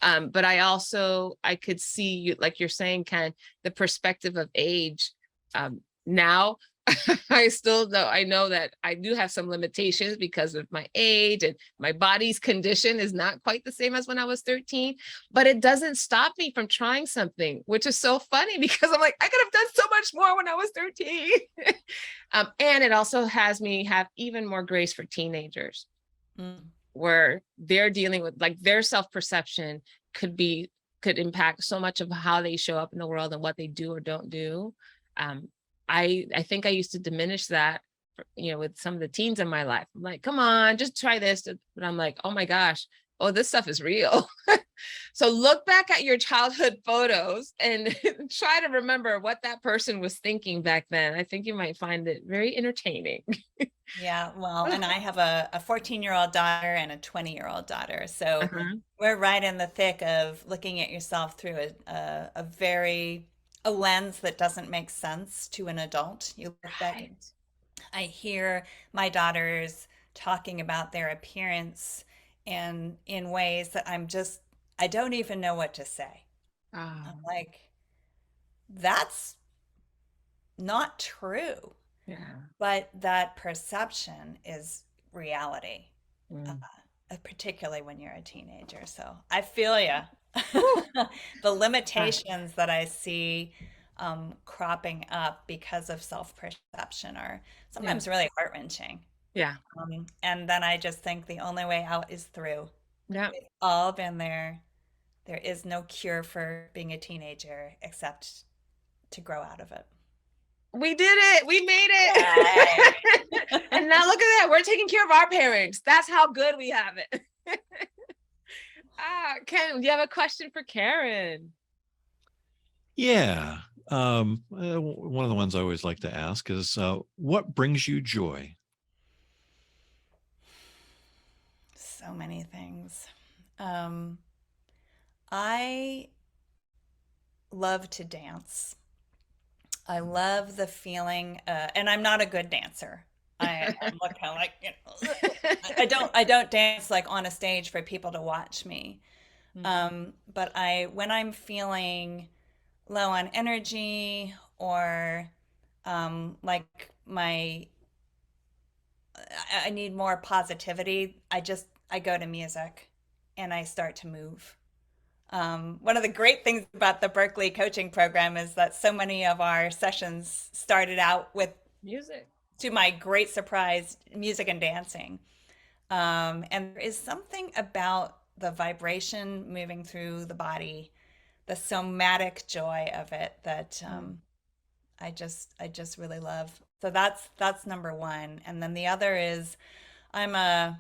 But I could see, like you're saying, Ken, the perspective of age. Now, I know that I do have some limitations because of my age, and my body's condition is not quite the same as when I was 13, but it doesn't stop me from trying something, which is so funny because I'm like, I could have done so much more when I was 13. And it also has me have even more grace for teenagers. Where they're dealing with, like, their self-perception could impact so much of how they show up in the world and what they do or don't do. I think I used to diminish that, with some of the teens in my life. I'm like, come on, just try this. But I'm like, oh my gosh, this stuff is real. So look back at your childhood photos and try to remember what that person was thinking back then. I think you might find it very entertaining. Yeah, well, and I have a 14-year-old daughter and a 20-year-old daughter. So we're right in the thick of looking at yourself through a lens that doesn't make sense to an adult. You look back, I hear my daughters talking about their appearance and in ways that I don't even know what to say. I'm like, that's not true. Yeah. But that perception is reality, particularly when you're a teenager. So I feel you. The limitations that I see cropping up because of self-perception are sometimes really heart-wrenching. Yeah. And then I just think the only way out is through. Yeah. We've all been there. There is no cure for being a teenager except to grow out of it. We did it. We made it. And now look at that. We're taking care of our parents. That's how good we have it. Ken, do you have a question for Karen? Yeah. One of the ones I always like to ask is, what brings you joy? So many things. I love to dance. I love the feeling, and I'm not a good dancer. I'm kind of like, I don't dance like on a stage for people to watch me. But when I'm feeling low on energy or like I need more positivity, I go to music and I start to move. One of the great things about the Berkeley coaching program is that so many of our sessions started out with music. To my great surprise, music and dancing. And there is something about the vibration moving through the body, the somatic joy of it that I just really love. So that's number one. And then the other is I'm a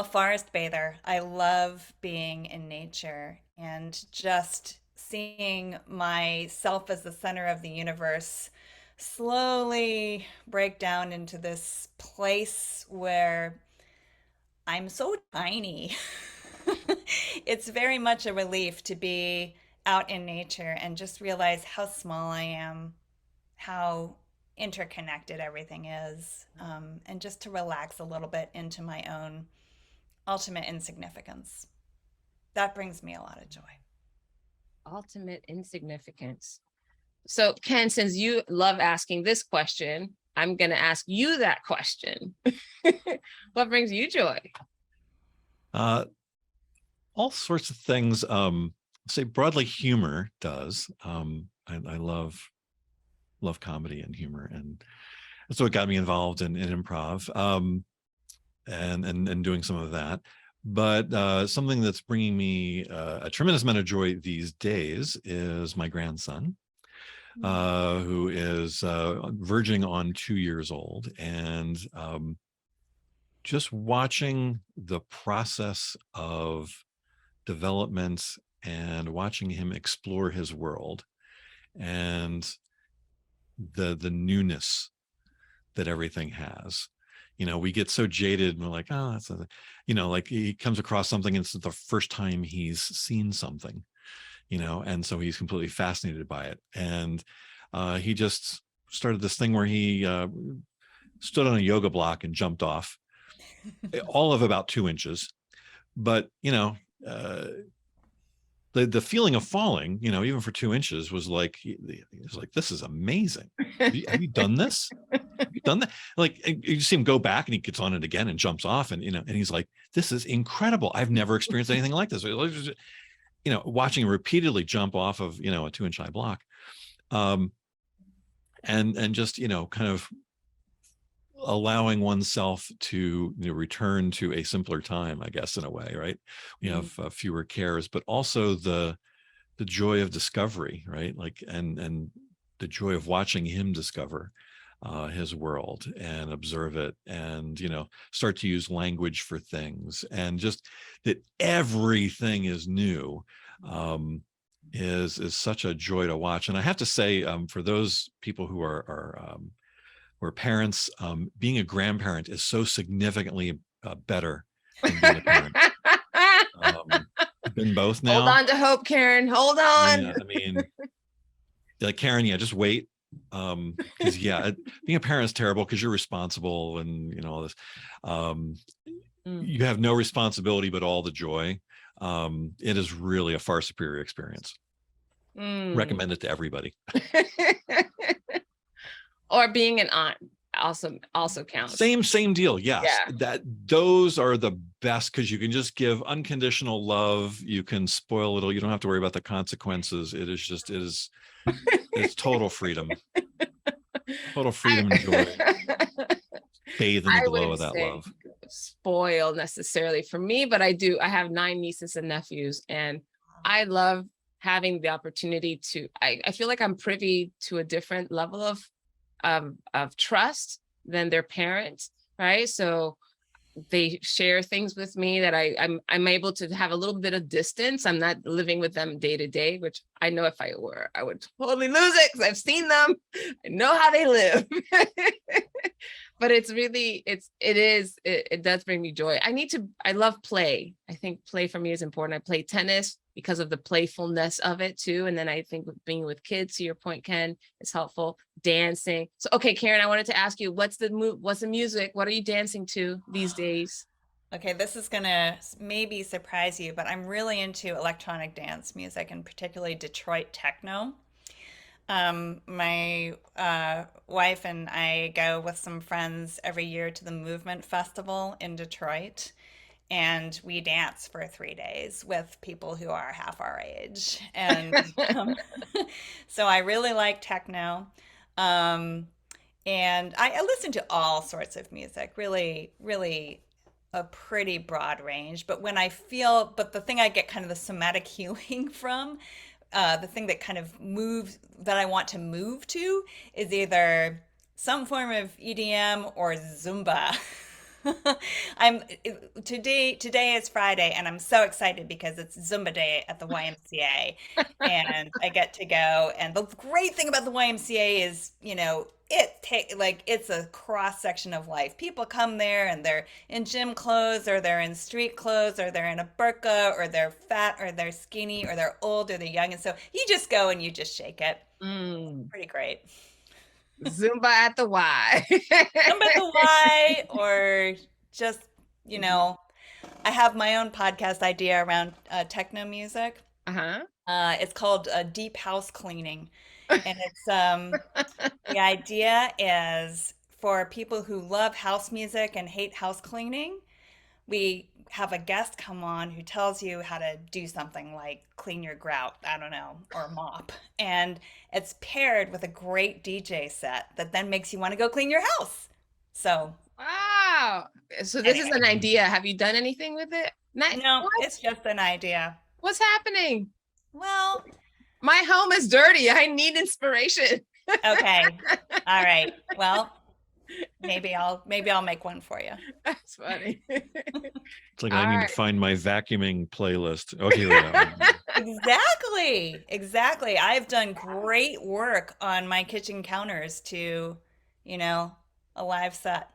forest bather. I love being in nature and just seeing myself as the center of the universe slowly break down into this place where I'm so tiny. It's very much a relief to be out in nature and just realize how small I am, how interconnected everything is, and just to relax a little bit into my own ultimate insignificance. That brings me a lot of joy. Ultimate insignificance. So, Ken, since you love asking this question, I'm going to ask you that question. What brings you joy? All sorts of things. Say broadly, humor does. I love comedy and humor, and that's what got me involved in improv, and doing some of that. But something that's bringing me a tremendous amount of joy these days is my grandson, who is verging on 2 years old, and just watching the process of development and watching him explore his world and the newness that everything has. We get so jaded and we're like, oh, that's like he comes across something and it's the first time he's seen something, and so he's completely fascinated by it. And he just started this thing where he stood on a yoga block and jumped off, all of about 2 inches. But the feeling of falling, even for 2 inches, was like, he was like, this is amazing. Have you done this? Have you done that? Like, you see him go back and he gets on it again and jumps off, and and he's like, this is incredible. I've never experienced anything like this. Watching him repeatedly jump off of a 2-inch high block, and just kind of allowing oneself to return to a simpler time, I guess, in a way, right? We have fewer cares, but also the joy of discovery, right? Like, and the joy of watching him discover his world and observe it, and start to use language for things, and just that everything is new, is such a joy to watch. And I have to say, for those people who are parents, being a grandparent is so significantly better than being a parent. I've been both now. Hold on to hope, Karen. Hold on. Yeah, I mean, like, Karen, just wait. Because being a parent is terrible because you're responsible and all this. You have no responsibility but all the joy. It is really a far superior experience. Recommend it to everybody. Or being an aunt also counts. Same deal. Yes. Yeah. Those are the best, because you can just give unconditional love. You can spoil it. You don't have to worry about the consequences. It's total freedom. Total freedom and joy. Bathe in the glow of that love. Spoil necessarily for me, but I have 9 nieces and nephews, and I love having the opportunity to, I feel like I'm privy to a different level of trust than their parents, right? So they share things with me that I'm able to have a little bit of distance. I'm not living with them day to day, which I know if I were, I would totally lose it, because I've seen them. I know how they live. But it does bring me joy. I love play. I think play for me is important. I play tennis because of the playfulness of it too. And then I think being with kids, to your point, Ken, is helpful. Dancing. So, okay, Karen, I wanted to ask you, what's the music? What are you dancing to these days? Okay, this is gonna maybe surprise you, but I'm really into electronic dance music, and particularly Detroit techno. My wife and I go with some friends every year to the Movement Festival in Detroit, and we dance for 3 days with people who are half our age. And so I really like techno. And I listen to all sorts of music, really, really a pretty broad range. But the thing I get kind of the somatic healing from, the thing that kind of that I want to move to, is either some form of EDM or Zumba. Today is Friday, and I'm so excited because it's Zumba day at the YMCA, and I get to go. And the great thing about the YMCA is, it's a cross section of life. People come there and they're in gym clothes, or they're in street clothes, or they're in a burqa, or they're fat, or they're skinny, or they're old, or they're young. And so you just go and you just shake it. Pretty great. Zumba at the Y. Zumba at the Y, or just, I have my own podcast idea around techno music. It's called Deep House Cleaning. And it's the idea is for people who love house music and hate house cleaning. We have a guest come on who tells you how to do something like clean your grout, I don't know, or mop. And it's paired with a great DJ set that then makes you want to go clean your house. So. Wow. So this is an idea. Have you done anything with it? No, it's just an idea. What's happening? Well, my home is dirty. I need inspiration. Okay. All right. Well, Maybe I'll make one for you. That's funny. It's like I All need to right. find my vacuuming playlist. Okay, here we go. Exactly. I've done great work on my kitchen counters to, you know, a live set.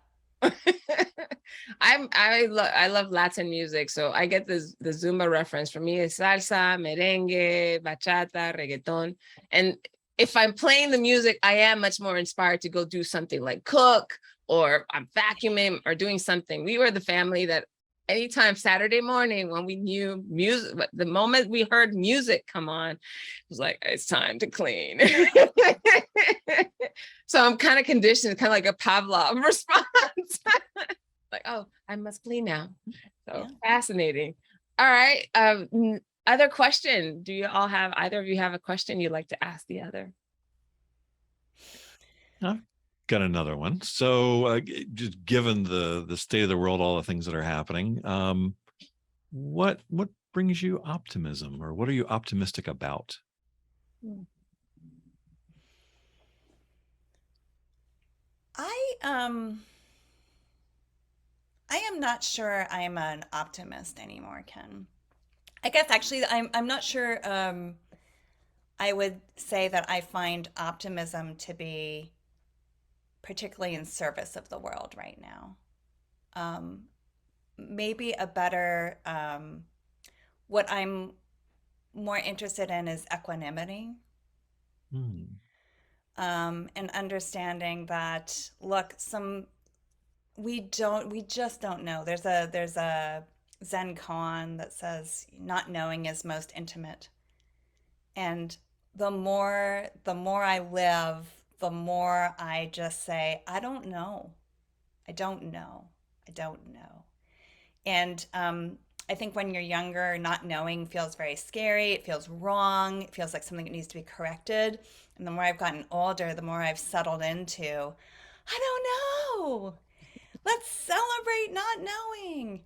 I love Latin music, so I get the Zumba reference. For me, it's salsa, merengue, bachata, reggaeton, and if I'm playing the music, I am much more inspired to go do something like cook, or I'm vacuuming or doing something. We were the family that anytime Saturday morning when we knew music, the moment we heard music come on, it was like, it's time to clean. So I'm kind of conditioned, kind of like a Pavlov response. Like, oh, I must clean now. So Yeah. fascinating. All right. Other question. Do you all have, either of you have a question you'd like to ask the other? I've got another one. So, just given the state of the world, all the things that are happening, what brings you optimism, or what are you optimistic about? I I am not sure I'm an optimist anymore, Ken. I guess actually I'm not sure I would say that I find optimism to be particularly in service of the world right now. Um, Maybe a better what I'm more interested in is equanimity, Hmm. and understanding that look, we just don't know. There's a Zen koan that says not knowing is most intimate. And the more I live, the more I just say, I don't know. I don't know. I don't know. And I think when you're younger, not knowing feels very scary. It feels wrong. It feels like something that needs to be corrected. And the more I've gotten older, the more I've settled into, I don't know. Let's celebrate not knowing.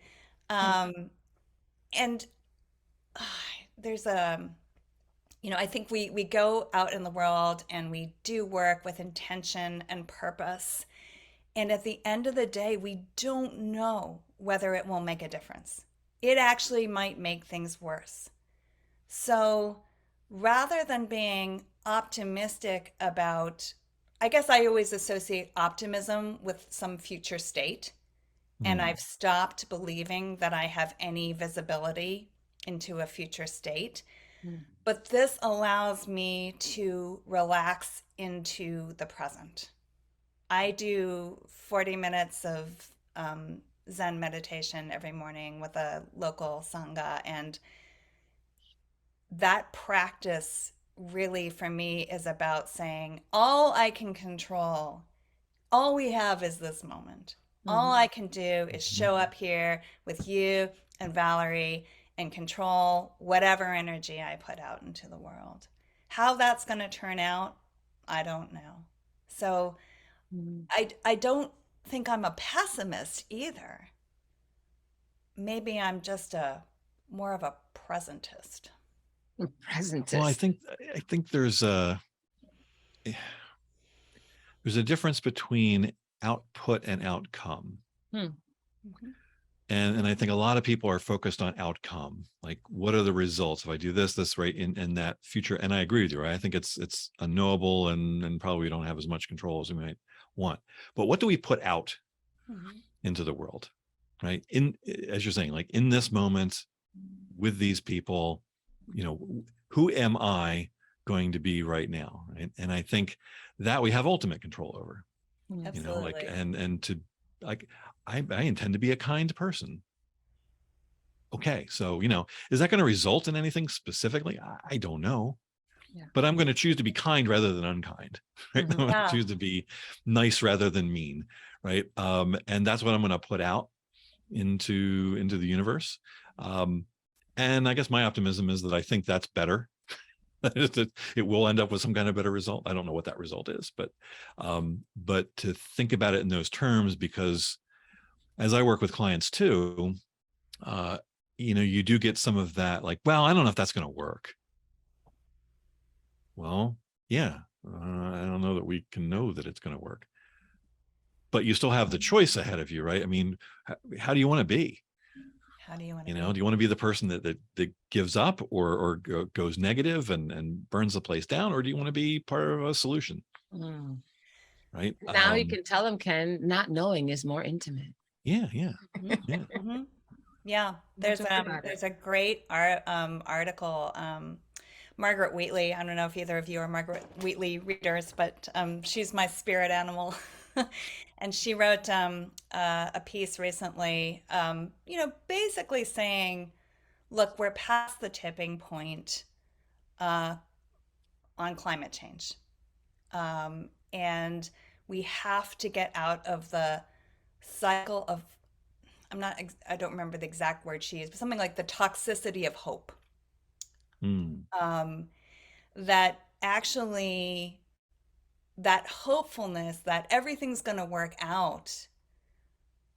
Um, and uh, there's a, I think we go out in the world and we do work with intention and purpose. And at the end of the day, we don't know whether it will make a difference. It actually might make things worse. So rather than being optimistic about, I guess I always associate optimism with some future state. And Hmm. I've stopped believing that I have any visibility into a future state. Mm. But this allows me to relax into the present. I do 40 minutes of Zen meditation every morning with a local Sangha. And that practice really, for me, is about saying, all I can control, all we have is this moment. All I can do is Mhm. show up here with you and Valerie and control whatever energy I put out into the world. How that's going to turn out, I don't know. So Mhm. I don't think I'm a pessimist either. Maybe I'm just a more of a presentist. Well, I Presentist. think I think there's a difference between output and outcome. Hmm. Mhm. And I think a lot of people are focused on outcome, like what are the results if I do this right in that future. And I agree with you, right? I think it's unknowable, and probably we don't have as much control as we might want. But what do we put out Mhm. into the world, right? In, as you're saying, like in this moment with these people, who am I going to be right now, right? And I think that we have ultimate control over, like, Absolutely. and to, like, I intend to be a kind person. Okay, so is that going to result in anything specifically? I don't know, Yeah. but I'm going to choose to be kind rather than unkind, right? I'm Mhm. going to Yeah. choose to be nice rather than mean, right? And that's what I'm going to put out into the universe. um and I guess my optimism is that I think that's better. It will end up with some kind of better result. I don't know what that result is, but to think about it in those terms, because as I work with clients too, uh you do get some of that, like, well, I don't know if that's going to work. Well, yeah, I don't know that we can know that it's going to work. but you still have the choice ahead of you, right? I mean, how do you want to be? How do you want to You be? know, do you want to be the person that gives up or goes negative and burns the place down, or do you want to be part of a solution? Mm. Right. Now you can tell them, Ken, not knowing is more intimate. Yeah. Yeah. Mhm. Yeah. Mhm. Yeah, Don't worry about there's it. a great article. Margaret Wheatley. I don't know if either of you are Margaret Wheatley readers, but she's my spirit animal. And she wrote a piece recently, basically saying, look, we're past the tipping point uh, on climate change. And we have to get out of the cycle of, I don't remember the exact word she used, but something like the toxicity of hope. Mm. Um, that actually, that hopefulness that everything's going to work out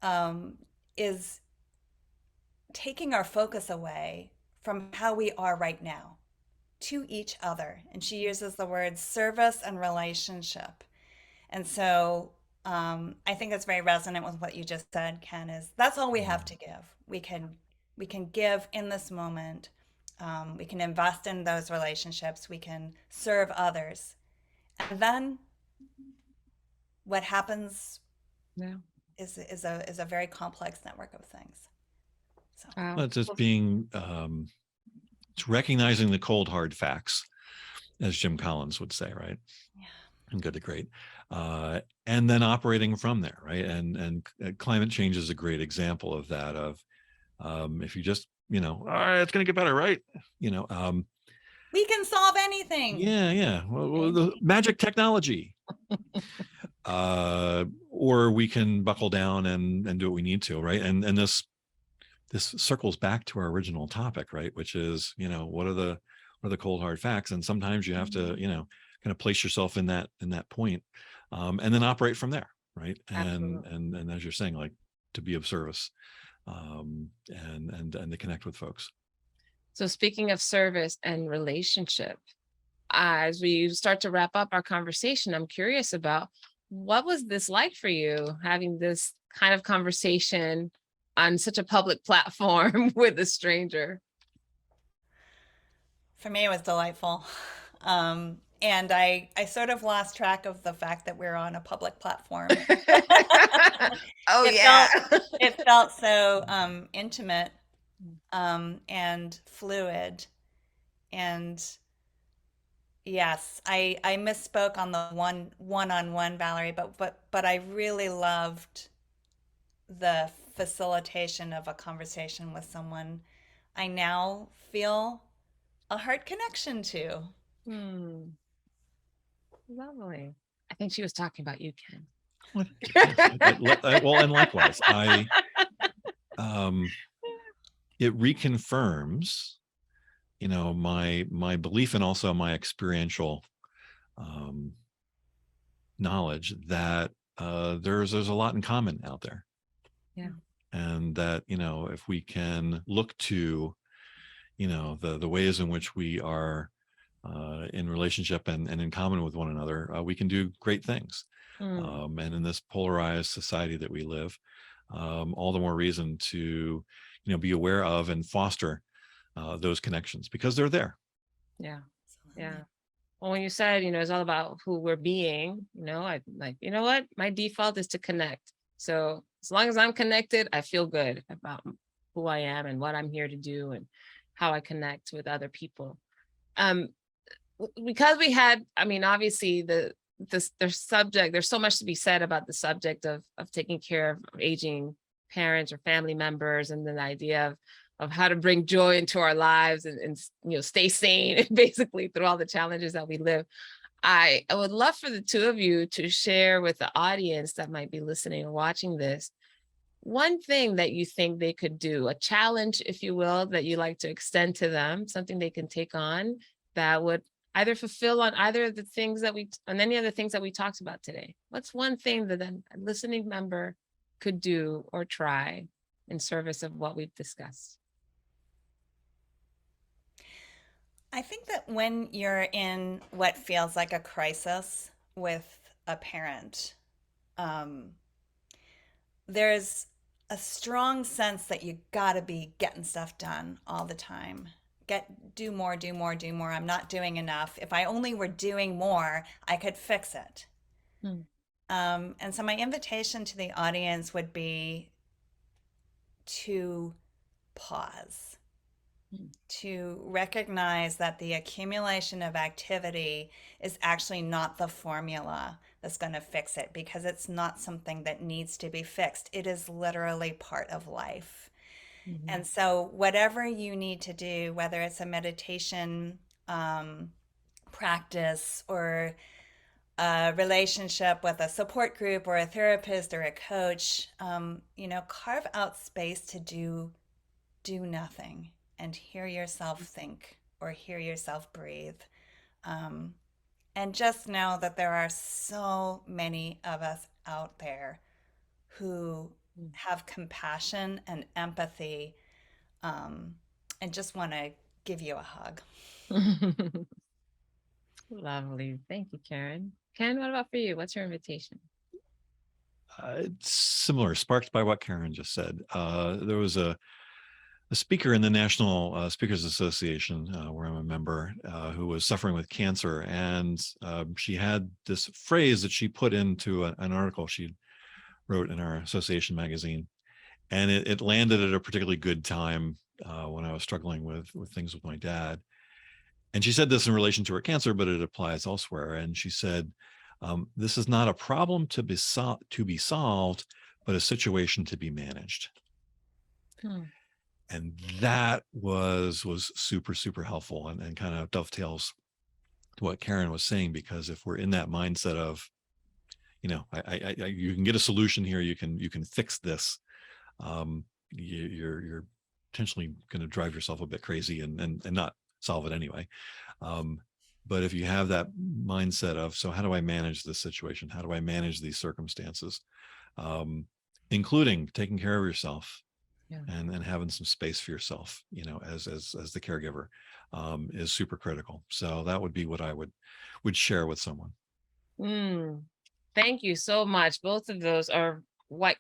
um, is taking our focus away from how we are right now to each other. And she uses the words service and relationship. And so I think that's very resonant with what you just said, Ken, is that's all we have to give. We can give in this moment. We can invest in those relationships. We can serve others. And then what happens Yeah. is a very complex network of things. So Wow. Well, it's just being, it's recognizing the cold, hard facts, as Jim Collins would say, right? yeah. And good to great. And then operating from there, right? And climate change is a great example of that. Of if you just, all right, it's going to get better, right? We can solve anything. Yeah, yeah. Well, the magic technology. Or we can buckle down and do what we need to, right? And this circles back to our original topic, right? Which is, what are the cold hard facts? And sometimes you have to, kind of place yourself in that point, and then operate from there, right? Absolutely. And as you're saying, like, to be of service, and to connect with folks. So speaking of service and relationship, as we start to wrap up our conversation, I'm curious about what was this like for you, having this kind of conversation on such a public platform with a stranger? For me, it was delightful. And I sort of lost track of the fact that we're on a public platform. Oh It yeah. felt it felt so intimate and fluid. And yes, I misspoke on the one-on-one, Valerie, but I really loved the facilitation of a conversation with someone I now feel a heart connection to. Hmm. Lovely. I think she was talking about you, Ken. Well, and likewise, it reconfirms, my belief and also my experiential knowledge that there's a lot in common out there. Yeah. And that, if we can look to, the ways in which we are in relationship and in common with one another, we can do great things. Hmm. And in this polarized society that we live, all the more reason to, be aware of and foster those connections, because they're there. Yeah. Absolutely. Yeah. Well, when you said, it's all about who we're being, I like, you know what? My default is to connect. So as long as I'm connected, I feel good about who I am and what I'm here to do and how I connect with other people. Because we had, obviously there's so much to be said about the subject of taking care of aging parents or family members, and then the idea of how to bring joy into our lives and stay sane basically through all the challenges that we live. I would love for the two of you to share with the audience that might be listening or watching this one thing that you think they could do, a challenge, if you will, that you like to extend to them, something they can take on that would either fulfill on either of the things on any of the things that we talked about today. What's one thing that a listening member could do or try in service of what we've discussed? I think that when you're in what feels like a crisis with a parent, um, there's a strong sense that you gotta be getting stuff done all the time. Do more, do more, do more. I'm not doing enough. If I only were doing more, I could fix it. Hmm. And so my invitation to the audience would be to pause, to recognize that the accumulation of activity is actually not the formula that's going to fix it, because it's not something that needs to be fixed. It is literally part of life. Mm-hmm. And so whatever you need to do, whether it's a meditation practice or a relationship with a support group or a therapist or a coach, carve out space to do nothing and hear yourself think or hear yourself breathe. And just know that there are so many of us out there who have compassion and empathy, and just want to give you a hug. Lovely. Thank you, Karen. Ken, what about for you? What's your invitation? It's similar, sparked by what Karen just said. There was a speaker in the National Speakers Association, where I'm a member, who was suffering with cancer. And she had this phrase that she put into an article she wrote in our association magazine. And it landed at a particularly good time when I was struggling with things with my dad. And she said this in relation to her cancer, but it applies elsewhere. And she said, this is not a problem to be solved, but a situation to be managed. And that was super, super helpful, and kind of dovetails to what Karen was saying, because if we're in that mindset of, you can get a solution here, you can fix this, you're potentially going to drive yourself a bit crazy and not solve it anyway. But if you have that mindset of, so how do I manage this situation? How do I manage these circumstances? Including taking care of yourself. Yeah. And having some space for yourself, as the caregiver, is super critical. So that would be what I would share with someone. Thank you so much. Both of those are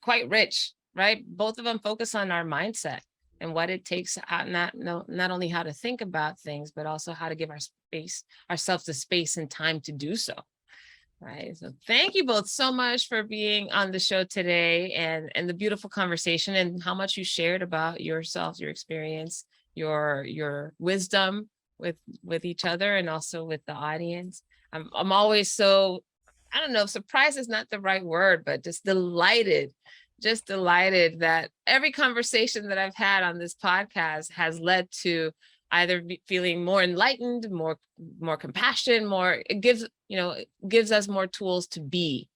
quite rich, right? Both of them focus on our mindset and what it takes, not only how to think about things, but also how to give ourselves the space and time to do so. Right. So thank you both so much for being on the show today, and the beautiful conversation, and how much you shared about yourself, your experience, your wisdom with each other, and also with the audience. I'm always so, I don't know if surprised is not the right word, but just delighted that every conversation that I've had on this podcast has led to either feeling more enlightened, more compassion, it gives us more tools to be,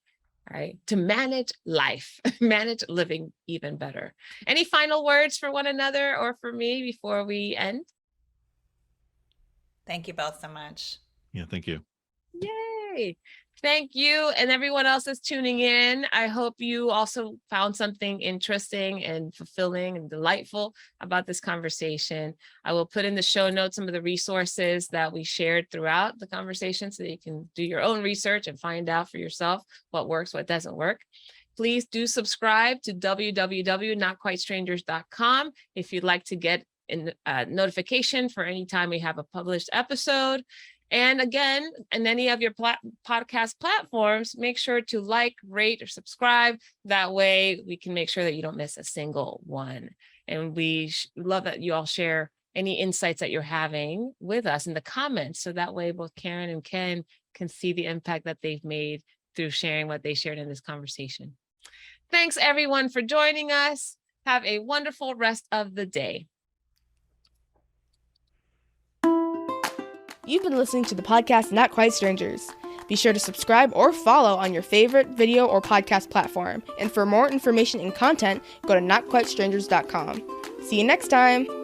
right? To manage life, manage living even better. Any final words for one another or for me before we end? Thank you both so much. Yeah, thank you. Yay. Thank you. And everyone else that's tuning in, I hope you also found something interesting and fulfilling and delightful about this conversation. I will put in the show notes some of the resources that we shared throughout the conversation, so that you can do your own research and find out for yourself what works, what doesn't work. Please do subscribe to www.notquitestrangers.com if you'd like to get a notification for any time we have a published episode. And again, in any of your podcast platforms, make sure to like, rate, or subscribe. That way we can make sure that you don't miss a single one. And we love that you all share any insights that you're having with us in the comments. So that way both Karen and Ken can see the impact that they've made through sharing what they shared in this conversation. Thanks everyone for joining us. Have a wonderful rest of the day. You've been listening to the podcast Not Quite Strangers. Be sure to subscribe or follow on your favorite video or podcast platform. And for more information and content, go to notquitestrangers.com. See you next time.